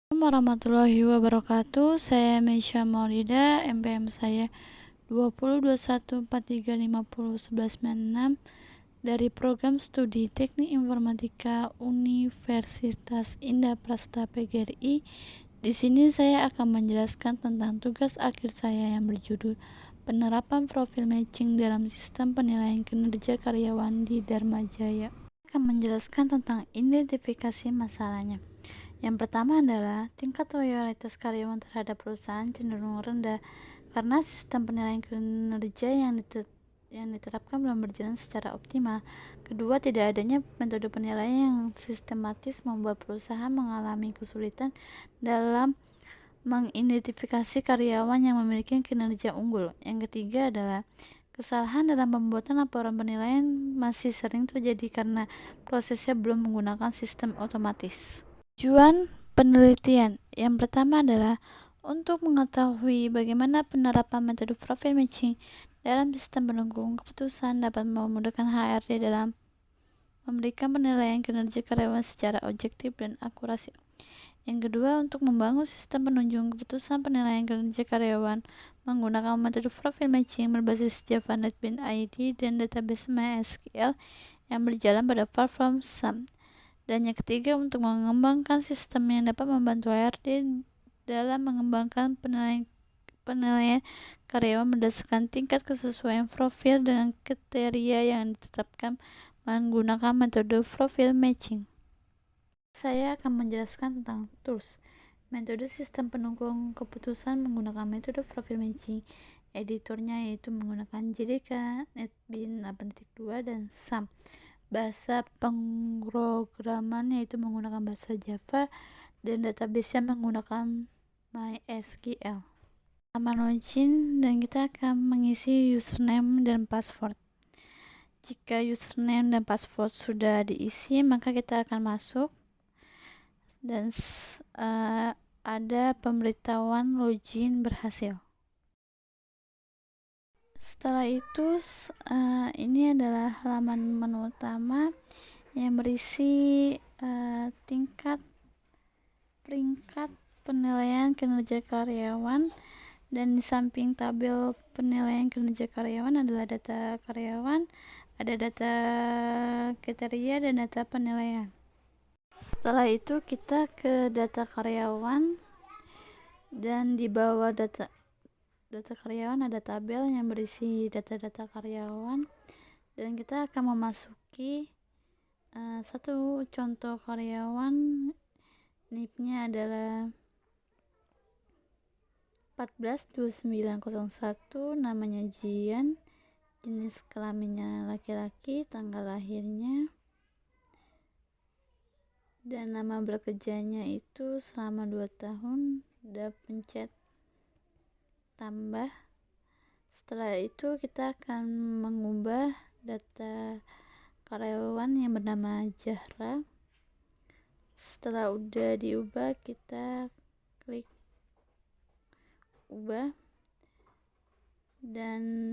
Assalamualaikum warahmatullahi wabarakatuh. Saya Meisha Maulida, MPM saya 202143501196 dari Program Studi Teknik Informatika Universitas Indah Prasta PGRI. Di sini saya akan menjelaskan tentang tugas akhir saya yang berjudul Penerapan Profil Matching dalam Sistem Penilaian Kinerja Karyawan di Dharma Jaya. Saya akan menjelaskan tentang identifikasi masalahnya. Yang pertama adalah tingkat loyalitas karyawan terhadap perusahaan cenderung rendah karena sistem penilaian kinerja yang diterapkan belum berjalan secara optimal. Kedua, tidak adanya metode penilaian yang sistematis membuat perusahaan mengalami kesulitan dalam mengidentifikasi karyawan yang memiliki kinerja unggul. Yang ketiga adalah kesalahan dalam pembuatan laporan penilaian masih sering terjadi karena prosesnya belum menggunakan sistem otomatis. Tujuan penelitian yang pertama adalah untuk mengetahui bagaimana penerapan metode profil matching dalam sistem pendukung keputusan dapat memudahkan HRD dalam memberikan penilaian kinerja karyawan secara objektif dan akurasi. Yang kedua, untuk membangun sistem penunjang keputusan penilaian kinerja karyawan menggunakan metode profil matching berbasis Java NetBeans ID dan database MySQL yang berjalan pada platform SAM. Dan yang ketiga, untuk mengembangkan sistem yang dapat membantu HRD dalam mengembangkan penilaian karyawan berdasarkan tingkat kesesuaian profil dengan kriteria yang ditetapkan menggunakan metode profil matching. Saya akan menjelaskan tentang tools. Metode sistem pendukung keputusan menggunakan metode profil matching. Editornya yaitu menggunakan JDK, NetBeans 8.2 dan SAM. Bahasa pemrograman yaitu menggunakan bahasa Java dan database-nya menggunakan MySQL. Sama login dan kita akan mengisi username dan password. Jika username dan password sudah diisi, maka kita akan masuk dan ada pemberitahuan login berhasil. Setelah itu, ini adalah halaman menu utama yang berisi peringkat penilaian kinerja karyawan, dan di samping tabel penilaian kinerja karyawan adalah data karyawan, ada data kriteria dan data penilaian. Setelah itu kita ke data karyawan, dan di bawah data karyawan ada tabel yang berisi data-data karyawan, dan kita akan memasuki satu contoh karyawan. NIP-nya adalah 142901, namanya Jian, jenis kelaminnya laki-laki, tanggal lahirnya dan nama bekerjanya itu selama 2 tahun, udah pencet tambah. Setelah itu kita akan mengubah data karyawan yang bernama Zahra. Setelah udah diubah, kita klik ubah, dan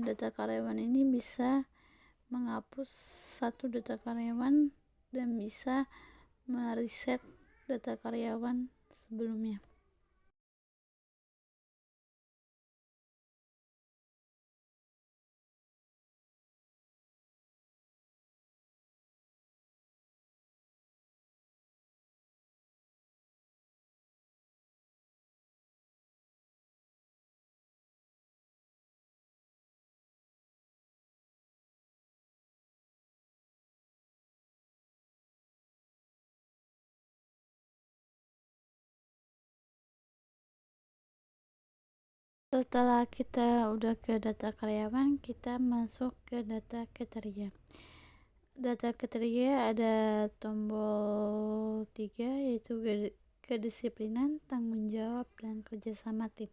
data karyawan ini bisa menghapus satu data karyawan dan bisa mereset data karyawan sebelumnya. Setelah kita udah ke data karyawan, kita masuk ke data kriteria. Data kriteria ada tombol 3 yaitu kedisiplinan, tanggung jawab, dan kerjasama tim.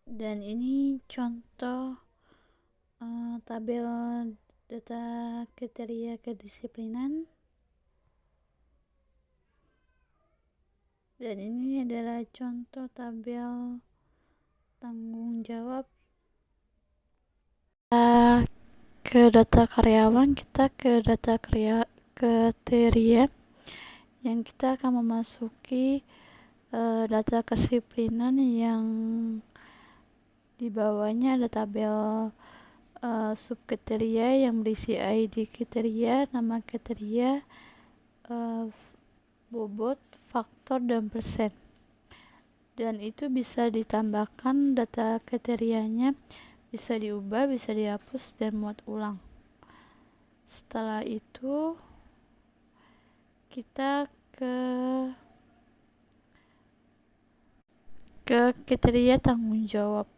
Dan ini contoh tabel data kriteria kedisiplinan, dan ini adalah contoh tabel tanggung jawab. Ke data karyawan, kita ke data kriteria yang kita akan memasuki data kedisiplinan yang di bawahnya ada tabel subkriteria yang berisi ID kriteria, nama kriteria, bobot, faktor, dan persen. Dan itu bisa ditambahkan data kriterianya, bisa diubah, bisa dihapus, dan muat ulang. Setelah itu kita ke kriteria tanggung jawab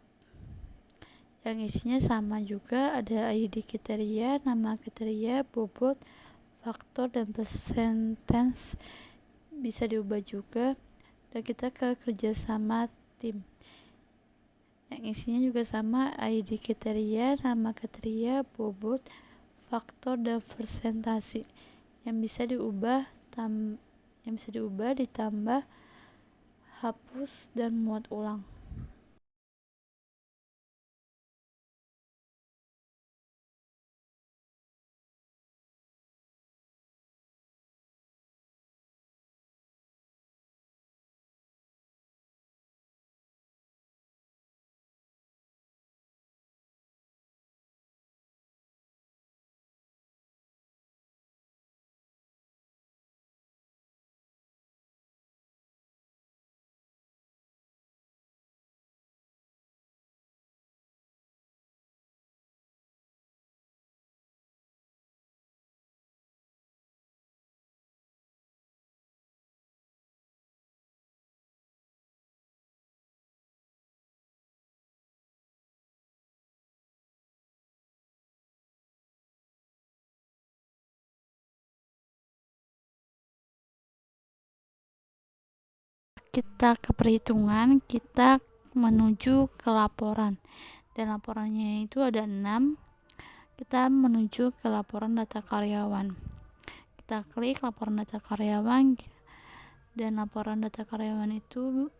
yang isinya sama juga, ada ID kriteria, nama kriteria, bobot, faktor, dan persentase, bisa diubah juga. Dan kita ke kerjasama tim yang isinya juga sama, ID kriteria, nama kriteria, bobot, faktor, dan persentase yang bisa diubah, ditambah, hapus, dan muat ulang. Kita ke perhitungan, kita menuju ke laporan, dan laporannya itu ada 6. Kita menuju ke laporan data karyawan. Kita klik laporan data karyawan, dan laporan data karyawan itu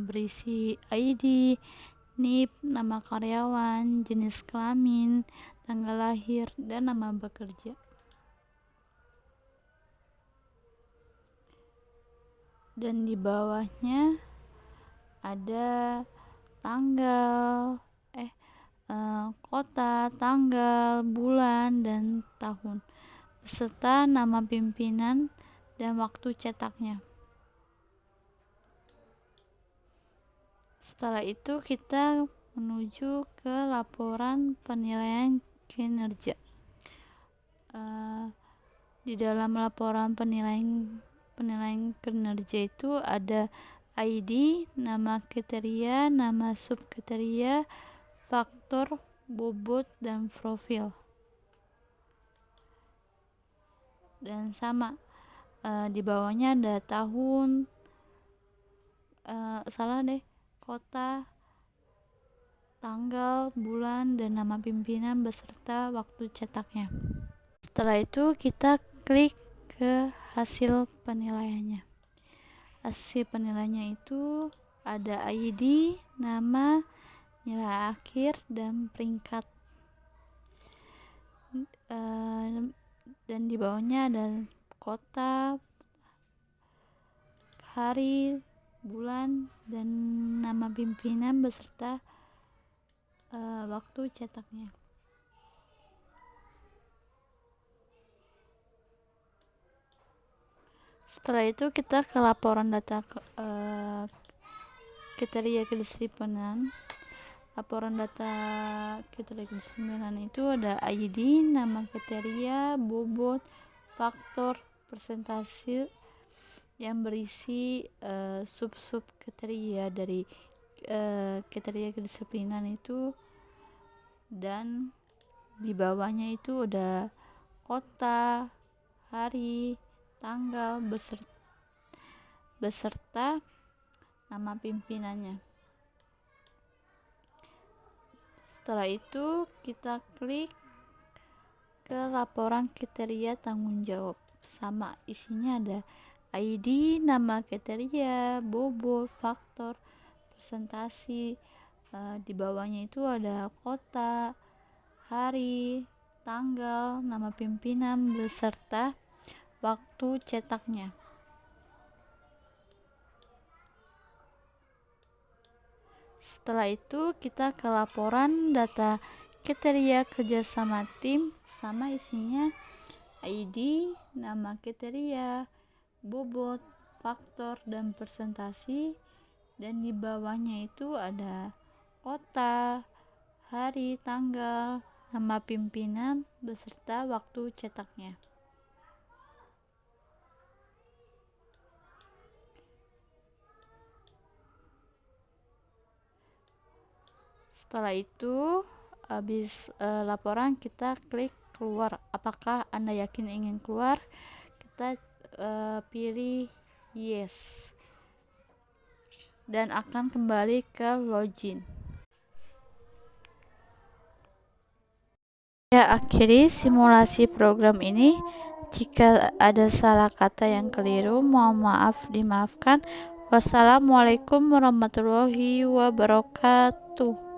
berisi ID, NIP, nama karyawan, jenis kelamin, tanggal lahir, dan nama bekerja. Dan di bawahnya ada tanggal, kota, tanggal, bulan, dan tahun, beserta nama pimpinan dan waktu cetaknya. Setelah itu kita menuju ke laporan penilaian kinerja. Di dalam laporan penilaian kinerja itu ada ID, nama kriteria, nama subkriteria, faktor, bobot, dan profil. Dan sama, di bawahnya ada tahun, kota, tanggal, bulan, dan nama pimpinan beserta waktu cetaknya. Setelah itu kita klik ke hasil penilaiannya. Hasil penilaiannya itu ada ID, nama, nilai akhir, dan peringkat. Dan di bawahnya ada kota, hari, bulan, dan nama pimpinan beserta waktu cetaknya. Setelah itu kita ke laporan data kriteria kedisiplinan. Laporan data kriteria kedisiplinan itu ada ID, nama kriteria, bobot, faktor, persentase yang berisi sub-sub kriteria dari kriteria kedisiplinan itu. Dan di bawahnya itu ada kota, hari, tanggal, beserta nama pimpinannya. Setelah itu kita klik ke laporan kriteria tanggung jawab. Sama, isinya ada ID, nama kriteria, bobot, faktor, persentase. Di bawahnya itu ada kota, hari, tanggal, nama pimpinan beserta waktu cetaknya. Setelah itu kita ke laporan data kriteria kerjasama tim, sama isinya ID, nama kriteria, bobot, faktor, dan presentasi. Dan di bawahnya itu ada kota, hari, tanggal, nama pimpinan, beserta waktu cetaknya. Setelah itu, habis laporan, kita klik keluar. Apakah Anda yakin ingin keluar? Kita pilih yes dan akan kembali ke login. Ya, akhiri simulasi program ini. Jika ada salah kata yang keliru, mohon maaf, dimaafkan. Wassalamualaikum warahmatullahi wabarakatuh.